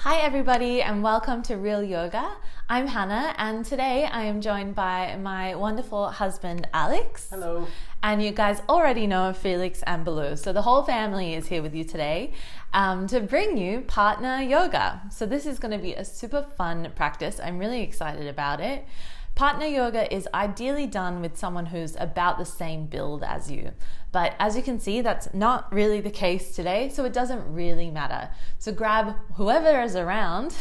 Hi everybody and welcome to Real Yoga. I'm Hanna and today I am joined by my wonderful husband Alex. Hello. And you guys already know Felix and Baloo. So the whole family is here with you today to bring you partner yoga. So this is going to be a super fun practice. I'm really excited about it. Partner yoga is ideally done with someone who's about the same build as you. But as you can see, that's not really the case today, so it doesn't really matter. So grab whoever is around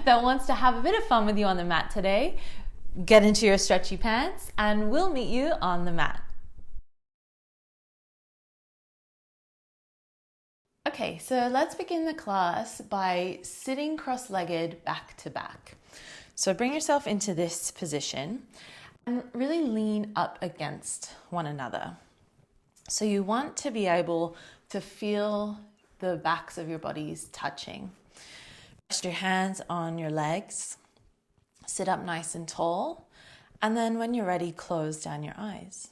that wants to have a bit of fun with you on the mat today, get into your stretchy pants, and we'll meet you on the mat. Okay, so let's begin the class by sitting cross-legged back to back. So bring yourself into this position and really lean up against one another. So you want to be able to feel the backs of your bodies touching. Rest your hands on your legs, sit up nice and tall, and then when you're ready, close down your eyes.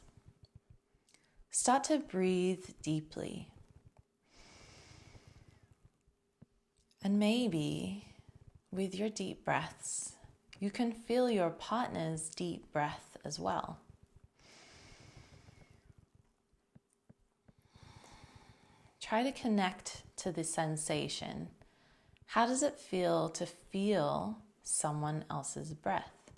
Start to breathe deeply. And maybe with your deep breaths, you can feel your partner's deep breath as well. Try to connect to the sensation. How does it feel to feel someone else's breath?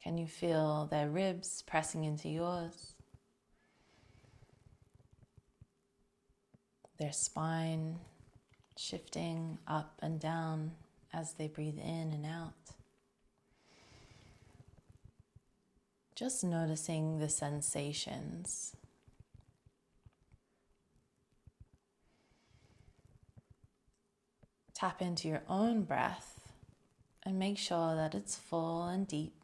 Can you feel their ribs pressing into yours? Their spine shifting up and down as they breathe in and out. Just noticing the sensations. Tap into your own breath and make sure that it's full and deep.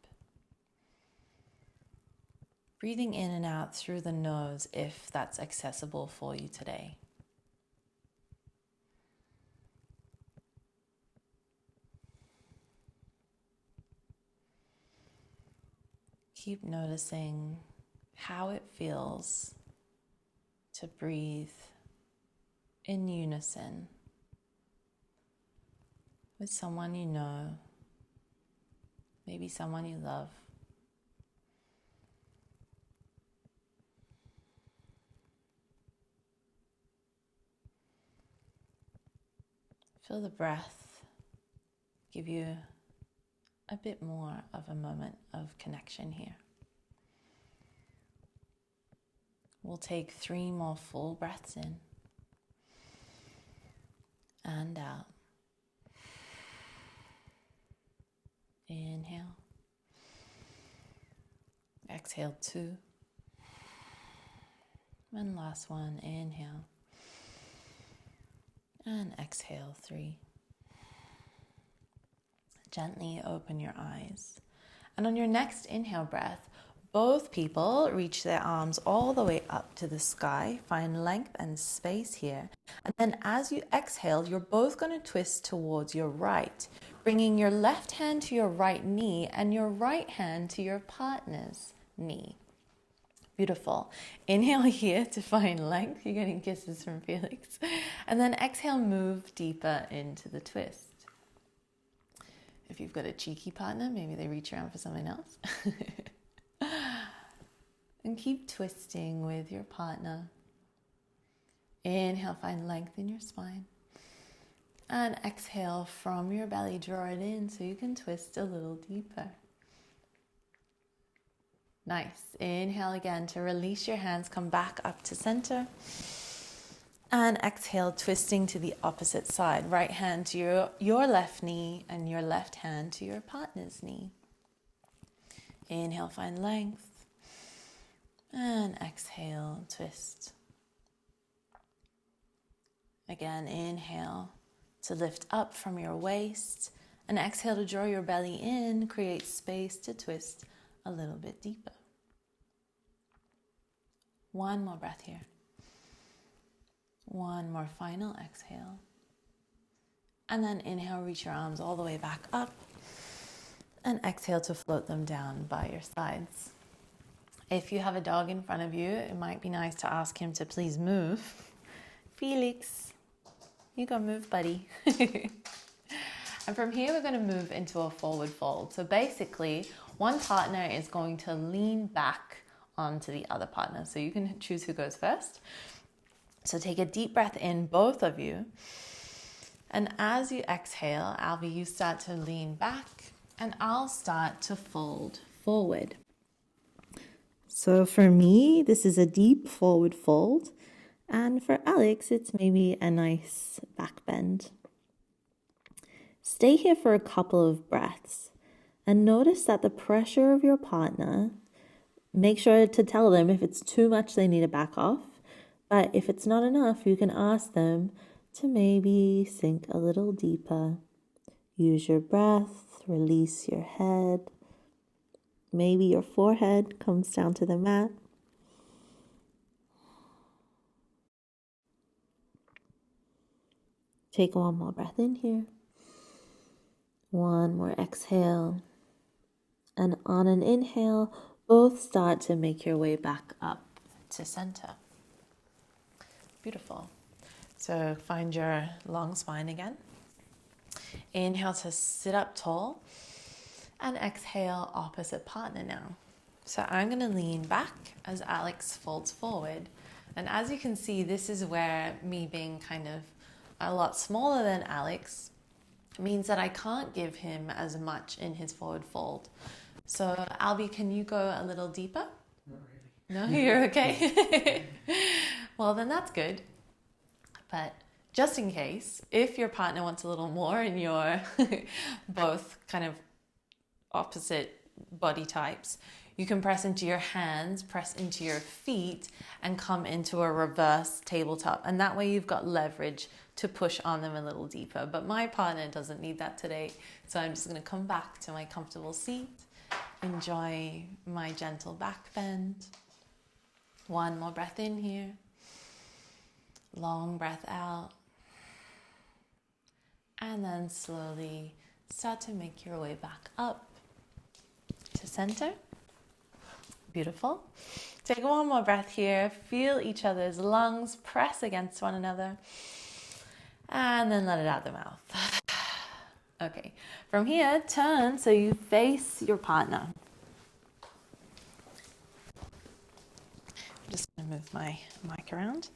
Breathing in and out through the nose if that's accessible for you today. Keep noticing how it feels to breathe in unison with someone you know, maybe someone you love. Feel the breath give you a bit more of a moment of connection here. We'll take 3 more full breaths in and out. Inhale. Exhale 2. And last one, inhale. And exhale 3. Gently open your eyes. And on your next inhale breath, both people reach their arms all the way up to the sky. Find length and space here. And then as you exhale, you're both going to twist towards your right, bringing your left hand to your right knee and your right hand to your partner's knee. Beautiful. Inhale here to find length. You're getting kisses from Felix. And then exhale, move deeper into the twist. If you've got a cheeky partner, maybe they reach around for something else. And keep twisting with your partner. Inhale, find length in your spine. And exhale from your belly, draw it in so you can twist a little deeper. Nice. Inhale again to release your hands, come back up to center. And exhale, twisting to the opposite side. Right hand to your left knee and your left hand to your partner's knee. Inhale, find length. And exhale, twist. Again, inhale to lift up from your waist. And exhale to draw your belly in, create space to twist a little bit deeper. One more breath here. One more final exhale. And then inhale, reach your arms all the way back up. And exhale to float them down by your sides. If you have a dog in front of you, it might be nice to ask him to please move. Felix, you go move, buddy. And from here, we're going to move into a forward fold. So basically, one partner is going to lean back onto the other partner. So you can choose who goes first. So take a deep breath in, both of you. And as you exhale, Alby, you start to lean back and I'll start to fold forward. So for me, this is a deep forward fold. And for Alex, it's maybe a nice back bend. Stay here for a couple of breaths and notice that the pressure of your partner, make sure to tell them if it's too much, they need to back off. But if it's not enough, you can ask them to maybe sink a little deeper. Use your breath, release your head. Maybe your forehead comes down to the mat. Take one more breath in here. One more exhale. And on an inhale, both start to make your way back up to center. Beautiful. So find your long spine again. Inhale to sit up tall. And exhale, opposite partner now. So I'm going to lean back as Alex folds forward. And as you can see, this is where me being kind of a lot smaller than Alex means that I can't give him as much in his forward fold. So Alby, can you go a little deeper? Not really. No, you're okay. Well, then that's good. But just in case, if your partner wants a little more and you're both kind of opposite body types, you can press into your hands, press into your feet, and come into a reverse tabletop. And that way you've got leverage to push on them a little deeper. But my partner doesn't need that today. So I'm just going to come back to my comfortable seat, enjoy my gentle back bend. One more breath in here. Long breath out. And then slowly start to make your way back up to center. Beautiful. Take one more breath here. Feel each other's lungs press against one another. And then let it out the mouth. Okay. From here, turn so you face your partner. I'm just going to move my mic around.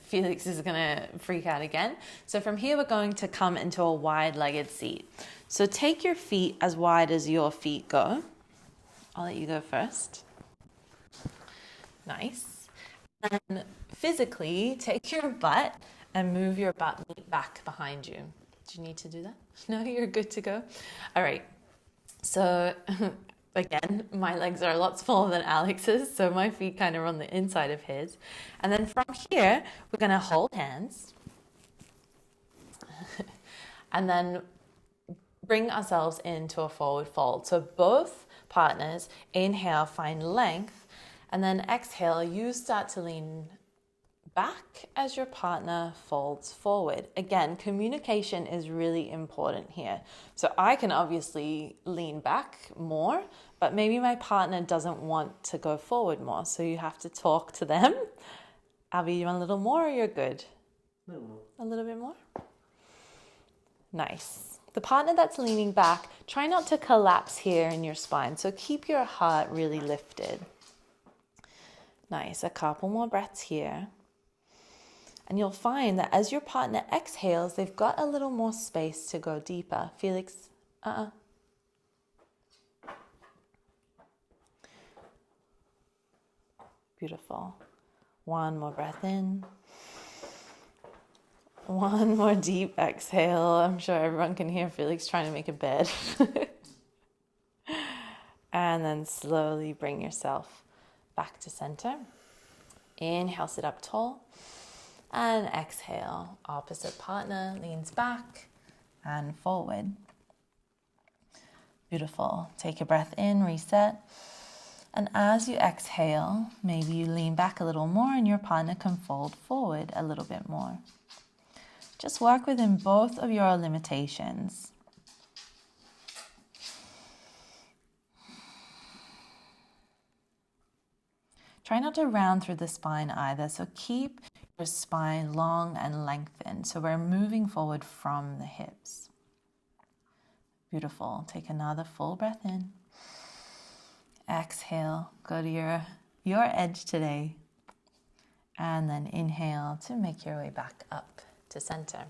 Felix is going to freak out again. So from here, we're going to come into a wide-legged seat. So take your feet as wide as your feet go. I'll let you go first. Nice. And physically, take your butt and move your butt back behind you. Do you need to do that? No, you're good to go. All right. So again, my legs are a lot smaller than Alex's, so my feet kind of are on the inside of his. And then from here, we're going to hold hands. And then bring ourselves into a forward fold. So both partners, inhale, find length, and then exhale, you start to lean back as your partner folds forward. Again, communication is really important here. So I can obviously lean back more, but maybe my partner doesn't want to go forward more. So you have to talk to them. Alby, you want a little more or you're good? A little more. A little bit more? Nice. The partner that's leaning back, try not to collapse here in your spine. So keep your heart really lifted. Nice. A couple more breaths here. And you'll find that as your partner exhales, they've got a little more space to go deeper. Felix, Beautiful. One more breath in. One more deep exhale. I'm sure everyone can hear Felix trying to make a bed. And then slowly bring yourself back to center. Inhale, sit up tall. And exhale, opposite partner leans back and forward. Beautiful. Take a breath in, reset. And as you exhale, maybe you lean back a little more and your partner can fold forward a little bit more. Just work within both of your limitations. Try not to round through the spine either. So keep your spine long and lengthened. So we're moving forward from the hips. Beautiful. Take another full breath in. Exhale. Go to your edge today. And then inhale to make your way back up to center.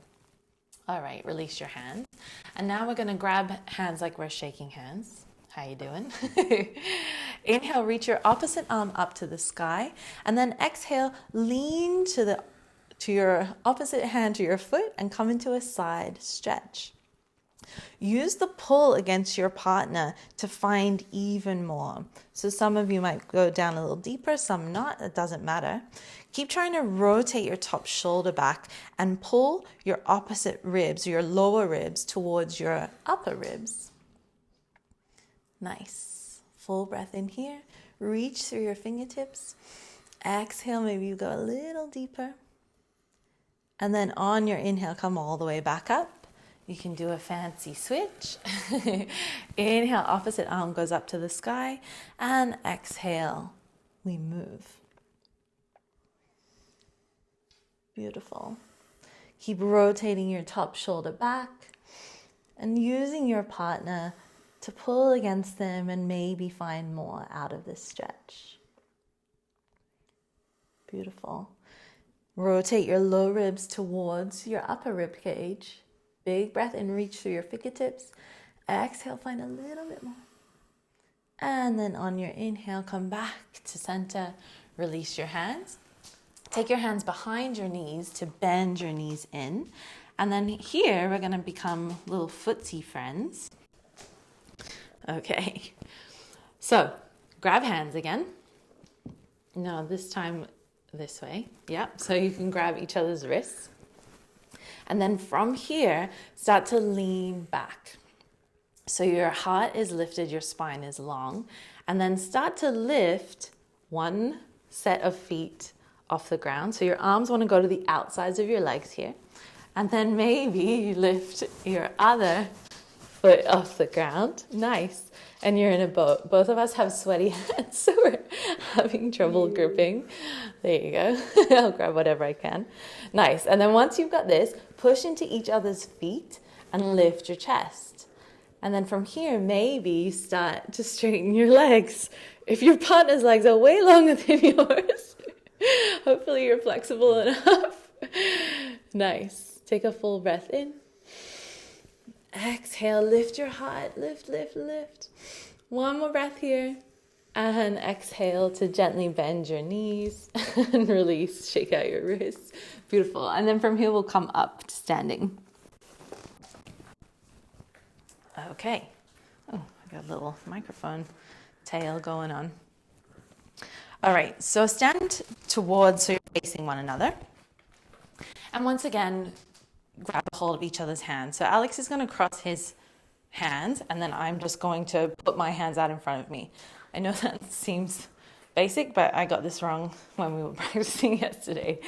All right, release your hands. And now we're going to grab hands like we're shaking hands. How you doing? Inhale, reach your opposite arm up to the sky. And then exhale, lean to your opposite hand to your foot and come into a side stretch. Use the pull against your partner to find even more. So some of you might go down a little deeper, some not. It doesn't matter. Keep trying to rotate your top shoulder back and pull your opposite ribs, your lower ribs, towards your upper ribs. Nice. Full breath in here. Reach through your fingertips. Exhale, maybe you go a little deeper. And then on your inhale, come all the way back up. You can do a fancy switch. Inhale, opposite arm goes up to the sky. And exhale, we move. Beautiful. Keep rotating your top shoulder back and using your partner to pull against them and maybe find more out of this stretch. Beautiful. Rotate your low ribs towards your upper rib cage. Big breath in, reach through your fingertips. Exhale, find a little bit more. And then on your inhale, come back to center. Release your hands. Take your hands behind your knees to bend your knees in. And then here, we're going to become little footsie friends. Okay. So, grab hands again. No, this time this way. Yep. So you can grab each other's wrists. And then from here, start to lean back. So your heart is lifted, your spine is long. And then start to lift one set of feet off the ground. So your arms want to go to the outsides of your legs here. And then maybe you lift your other foot off the ground. Nice. And you're in a boat. Both of us have sweaty hands, so we're having trouble gripping. There you go. I'll grab whatever I can. Nice. And then once you've got this, push into each other's feet and lift your chest. And then from here, maybe you start to straighten your legs. If your partner's legs are way longer than yours, hopefully you're flexible enough. Nice. Take a full breath in. Exhale, lift your heart, lift, lift, lift. One more breath here. And exhale to gently bend your knees and release, shake out your wrists. Beautiful. And then from here, we'll come up to standing. Okay. Oh, I got a little microphone tail going on. All right, so stand towards so you're facing one another. And once again, grab a hold of each other's hands. So Alex is going to cross his hands, and then I'm just going to put my hands out in front of me. I know that seems basic, but I got this wrong when we were practicing yesterday.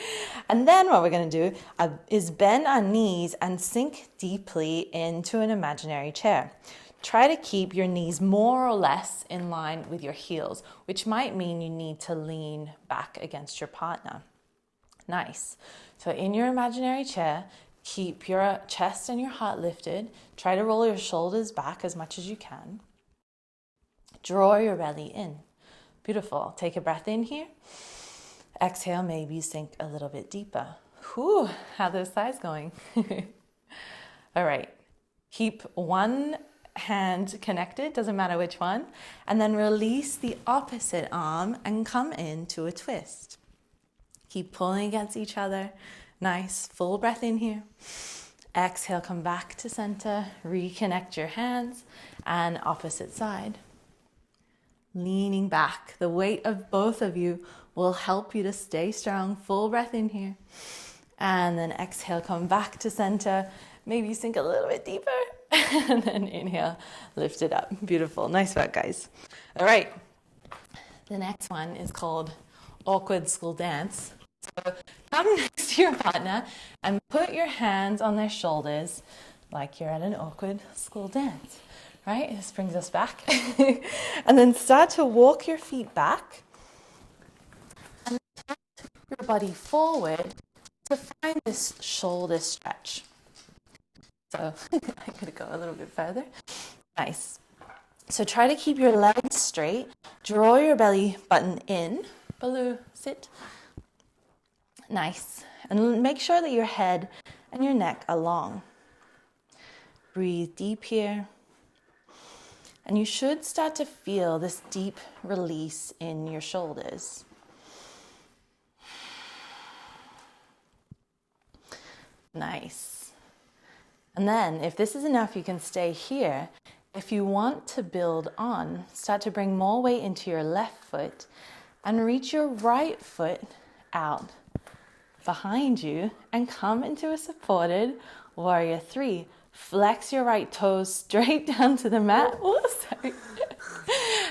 And then what we're going to do is bend our knees and sink deeply into an imaginary chair. Try to keep your knees more or less in line with your heels, which might mean you need to lean back against your partner. Nice. So in your imaginary chair, keep your chest and your heart lifted. Try to roll your shoulders back as much as you can. Draw your belly in. Beautiful. Take a breath in here. Exhale, maybe sink a little bit deeper. Whew, how are those thighs going? All right. Keep one hand connected, doesn't matter which one. And then release the opposite arm and come into a twist. Keep pulling against each other. Nice. Full breath in here. Exhale, come back to center. Reconnect your hands and opposite side. Leaning back. The weight of both of you will help you to stay strong. Full breath in here. And then exhale, come back to center. Maybe sink a little bit deeper. And then inhale, lift it up. Beautiful. Nice work, guys. All right. The next one is called awkward school dance. So come next to your partner and put your hands on their shoulders like you're at an awkward school dance. Right? This brings us back. And then start to walk your feet back. your body forward to find this shoulder stretch. So I'm going to go a little bit further. Nice. So try to keep your legs straight. Draw your belly button in. Baloo, sit. Nice. And make sure that your head and your neck are long. Breathe deep here. And you should start to feel this deep release in your shoulders. Nice. And then if this is enough, you can stay here. If you want to build on, start to bring more weight into your left foot and reach your right foot out behind you and come into a supported warrior 3. Flex your right toes straight down to the mat. Oh, sorry.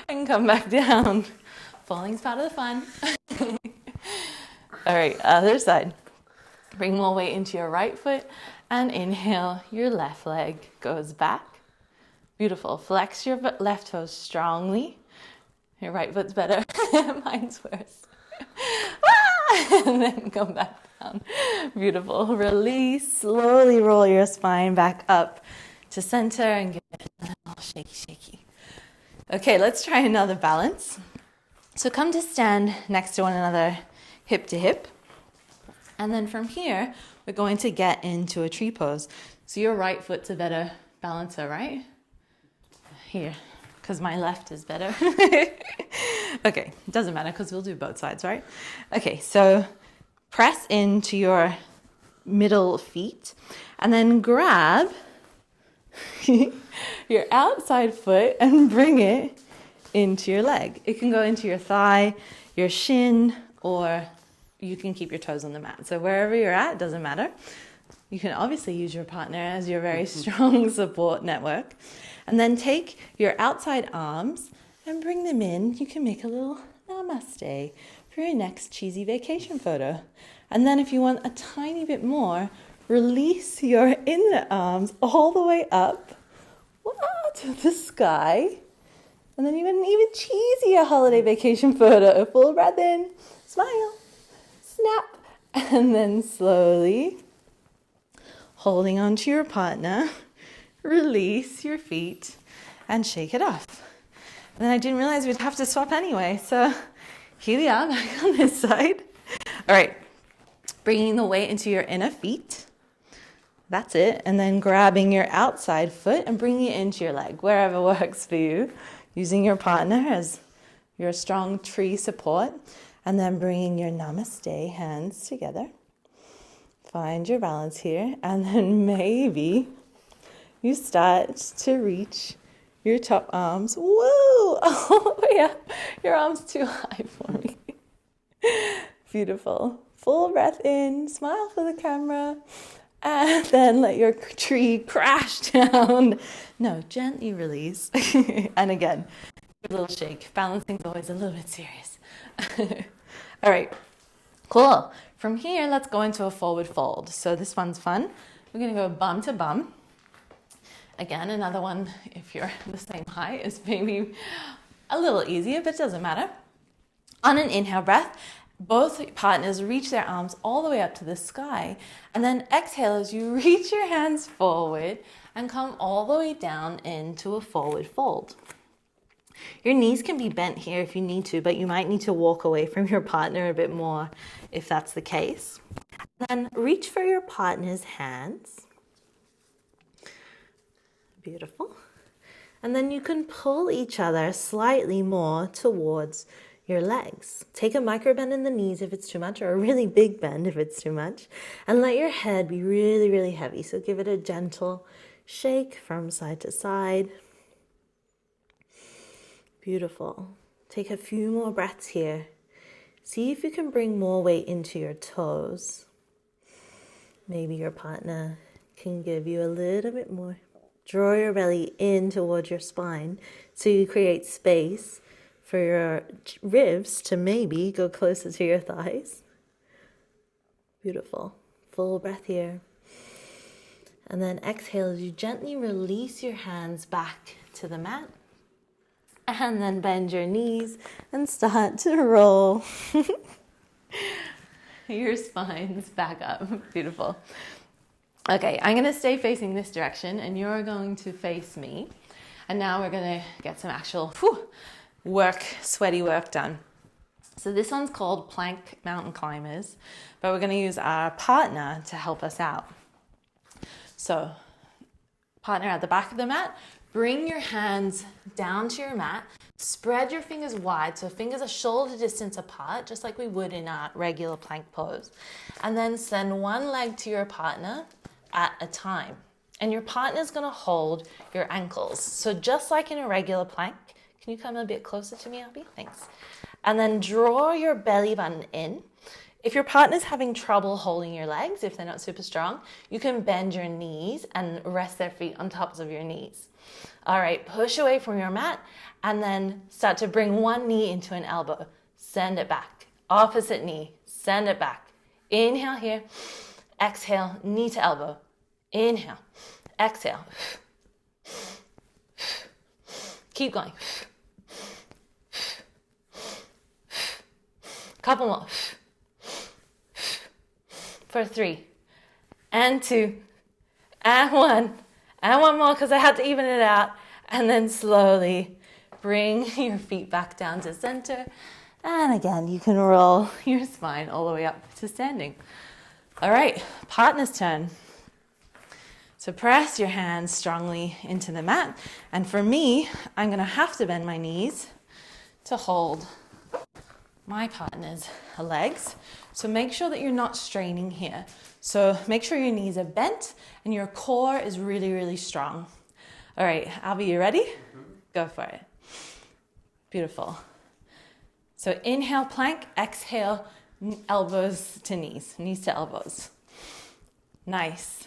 And come back down. Falling's part of the fun. All right, other side. Bring more weight into your right foot and inhale, your left leg goes back. Beautiful. Flex your left toes strongly. Your right foot's better. Mine's worse. And then come back down. Beautiful. Release. Slowly roll your spine back up to center and give it a little shaky, shaky. Okay, let's try another balance. So come to stand next to one another, hip to hip. And then from here, we're going to get into a tree pose. So your right foot's a better balancer, right? Here, because my left is better. Okay, it doesn't matter because we'll do both sides, right? Okay, so press into your middle feet and then grab your outside foot and bring it into your leg. It can go into your thigh, your shin, or you can keep your toes on the mat. So wherever you're at, it doesn't matter. You can obviously use your partner as your very strong support network. And then take your outside arms and bring them in. You can make a little namaste for your next cheesy vacation photo. And then if you want a tiny bit more, release your inner arms all the way up to the sky. And then you get an even cheesier holiday vacation photo. Full breath in, smile, snap, and then slowly, holding on to your partner, release your feet and shake it off. And then I didn't realize we'd have to swap anyway. So here we are back on this side. All right, bringing the weight into your inner feet. That's it. And then grabbing your outside foot and bringing it into your leg, wherever works for you. Using your partner as your strong tree support. And then bringing your namaste hands together. Find your balance here. And then maybe you start to reach your top arms. Whoa! All the way up. Your arm's too high for me. Beautiful. Full breath in. Smile for the camera. And then let your tree crash down. No, gently release. And again, a little shake. Balancing is always a little bit serious. All right. Cool. From here, let's go into a forward fold. So this one's fun. We're going to go bum to bum. Again, another one, if you're the same height, is maybe a little easier, but it doesn't matter. On an inhale breath, both partners reach their arms all the way up to the sky. And then exhale as you reach your hands forward and come all the way down into a forward fold. Your knees can be bent here if you need to, but you might need to walk away from your partner a bit more if that's the case. Then reach for your partner's hands. Beautiful. And then you can pull each other slightly more towards your legs. Take a micro bend in the knees if it's too much, or a really big bend if it's too much. And let your head be really, really heavy. So give it a gentle shake from side to side. Beautiful. Take a few more breaths here. See if you can bring more weight into your toes. Maybe your partner can give you a little bit more. Draw your belly in towards your spine so you create space for your ribs to maybe go closer to your thighs. Beautiful. Full breath here. And then exhale as you gently release your hands back to the mat. And then bend your knees and start to roll. your spines back up. Beautiful. Okay, I'm gonna stay facing this direction and you're going to face me. And now we're gonna get some actual sweaty work done. So this one's called plank mountain climbers, but we're gonna use our partner to help us out. So partner at the back of the mat, bring your hands down to your mat, spread your fingers wide, so fingers are shoulder distance apart, just like we would in our regular plank pose. And then send one leg to your partner at a time. And your partner's gonna hold your ankles. So just like in a regular plank, can you come a bit closer to me, Alby? Thanks. And then draw your belly button in. If your partner's having trouble holding your legs, if they're not super strong, you can bend your knees and rest their feet on tops of your knees. All right, push away from your mat and then start to bring one knee into an elbow. Send it back. Opposite knee, send it back. Inhale here, exhale, knee to elbow. Inhale, exhale. Keep going. Couple more. For 3, and 2, and 1, and one more because I had to even it out. And then slowly bring your feet back down to center. And again, you can roll your spine all the way up to standing. All right, partner's turn. So press your hands strongly into the mat. And for me, I'm gonna have to bend my knees to hold my partner's legs. So make sure that you're not straining here. So make sure your knees are bent and your core is really, really strong. All right, Alby, you ready? Go for it. Beautiful. So inhale, plank, exhale, elbows to knees to elbows. Nice.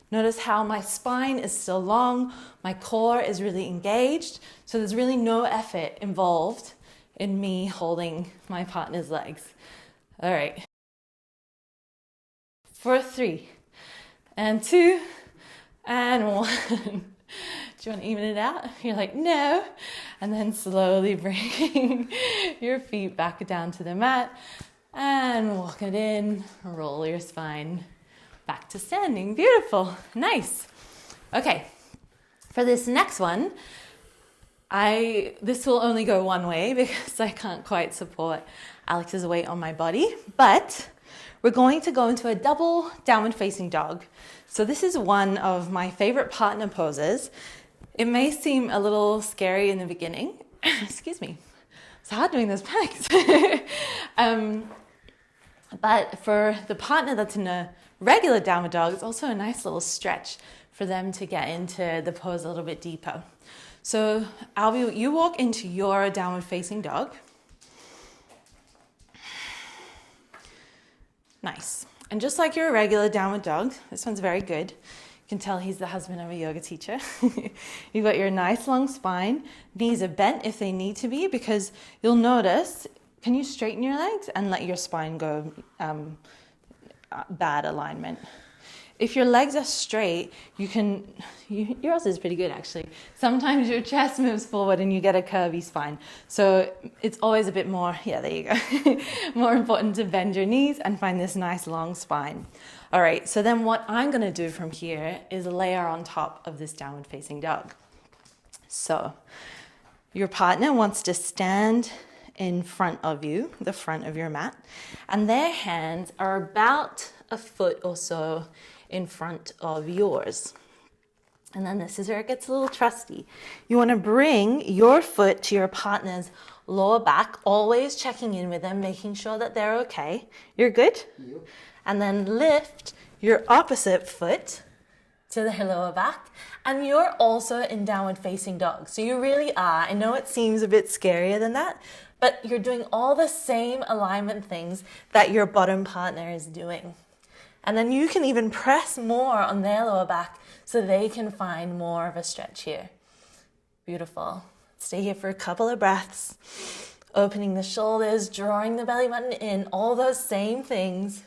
Notice how my spine is still long, my core is really engaged, so there's really no effort involved in me holding my partner's legs. All right. For 3, and 2, and 1. Do you want to even it out? You're like, no. And then slowly bring your feet back down to the mat and walk it in, roll your spine back to standing. Beautiful. Nice. Okay. For this next one, this will only go one way because I can't quite support Alex's weight on my body, but we're going to go into a double downward facing dog. So this is one of my favorite partner poses. It may seem a little scary in the beginning. Excuse me. It's hard doing those planks. But for the partner that's in a regular downward dog, it's also a nice little stretch for them to get into the pose a little bit deeper. So Alby, you walk into your downward facing dog. Nice. And just like your regular downward dog, this one's very good. You can tell he's the husband of a yoga teacher. You've got your nice long spine. Knees are bent if they need to be, because you'll notice, can you straighten your legs and let your spine go bad alignment? If your legs are straight, yours is pretty good actually. Sometimes your chest moves forward and you get a curvy spine. So it's always a bit more, yeah, there you go. More important to bend your knees and find this nice long spine. All right, so then what I'm gonna do from here is layer on top of this downward facing dog. So your partner wants to stand in front of you, the front of your mat, and their hands are about a foot or so in front of yours. And then this is where it gets a little trusty. You want to bring your foot to your partner's lower back, always checking in with them, making sure that they're okay. You're good? Yep. And then lift your opposite foot to the lower back. And you're also in downward facing dog. So you really are. I know it seems a bit scarier than that, but you're doing all the same alignment things that your bottom partner is doing. And then you can even press more on their lower back so they can find more of a stretch here. Beautiful. Stay here for a couple of breaths. Opening the shoulders, drawing the belly button in, all those same things.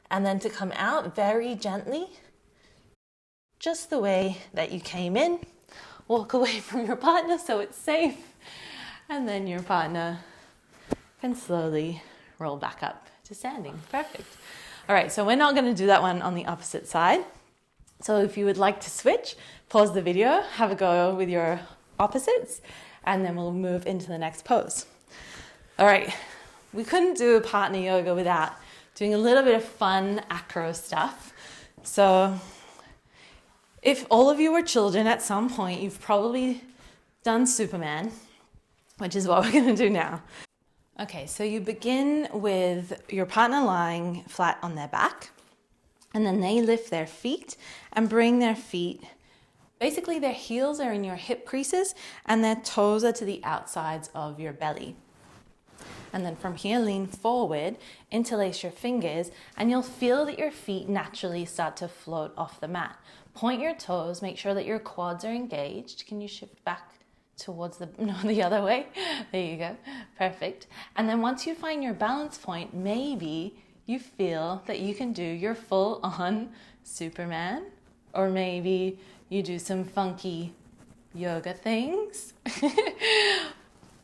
And then to come out very gently, just the way that you came in. Walk away from your partner so it's safe. And then your partner can slowly roll back up to standing. Perfect. All right, so we're not going to do that one on the opposite side. So if you would like to switch, pause the video, have a go with your opposites, and then we'll move into the next pose. All right, we couldn't do a partner yoga without doing a little bit of fun acro stuff. So if all of you were children at some point, you've probably done Superman, which is what we're going to do now. Okay, so you begin with your partner lying flat on their back, and then they lift their feet and bring their feet, basically their heels are in your hip creases and their toes are to the outsides of your belly. And then from here, lean forward, interlace your fingers, and you'll feel that your feet naturally start to float off the mat. Point your toes, make sure that your quads are engaged. Can you shift back towards the other way? There you go. Perfect. And then once you find your balance point, maybe you feel that you can do your full on Superman, or maybe you do some funky yoga things,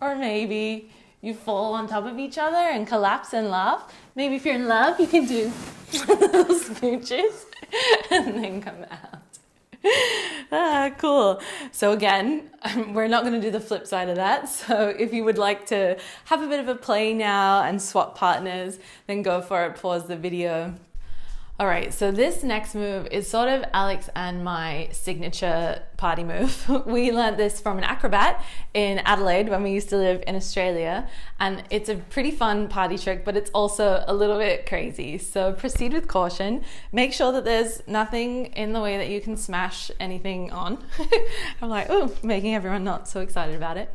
or maybe you fall on top of each other and collapse and laugh. Maybe if you're in love, you can do little smooches and then come out. Cool. So again, we're not going to do the flip side of that. So if you would like to have a bit of a play now and swap partners, then go for it. Pause the video. All right, so this next move is sort of Alex and my signature party move. We learned this from an acrobat in Adelaide when we used to live in Australia, and it's a pretty fun party trick, but it's also a little bit crazy. So proceed with caution. Make sure that there's nothing in the way that you can smash anything on. I'm like, oh, making everyone not so excited about it.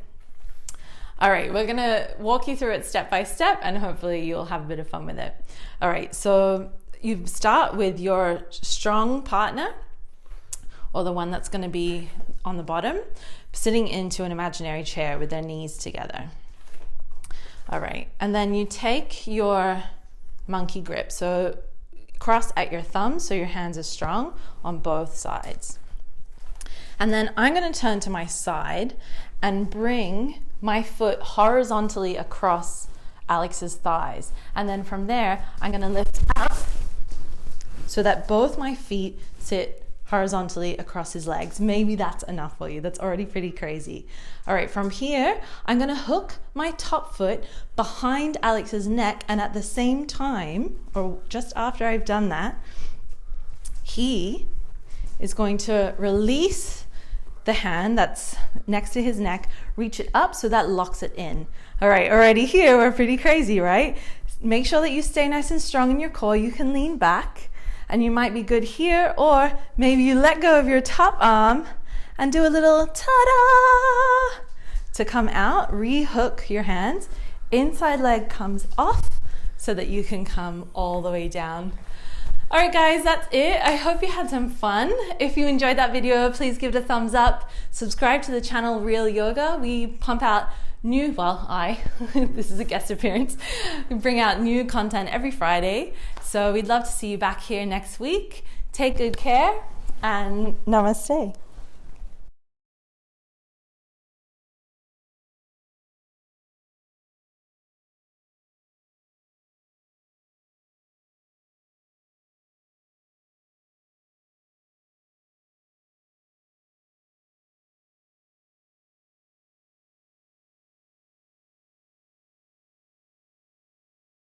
All right, we're gonna walk you through it step by step, and hopefully you'll have a bit of fun with it. All right, so you start with your strong partner, or the one that's going to be on the bottom, sitting into an imaginary chair with their knees together. All right, and then you take your monkey grip. So cross at your thumbs so your hands are strong on both sides. And then I'm going to turn to my side and bring my foot horizontally across Alex's thighs. And then from there, I'm going to lift up so that both my feet sit horizontally across his legs. Maybe that's enough for you. That's already pretty crazy. All right, from here, I'm gonna hook my top foot behind Alex's neck, and at the same time, or just after I've done that, he is going to release the hand that's next to his neck, reach it up so that locks it in. All right, already here, we're pretty crazy, right? Make sure that you stay nice and strong in your core. You can lean back, and you might be good here, or maybe you let go of your top arm and do a little ta-da to come out. Rehook your hands. Inside leg comes off so that you can come all the way down. All right, guys, that's it. I hope you had some fun. If you enjoyed that video, please give it a thumbs up. Subscribe to the channel Real Yoga. We pump out this is a guest appearance. We bring out new content every Friday. So we'd love to see you back here next week. Take good care and namaste.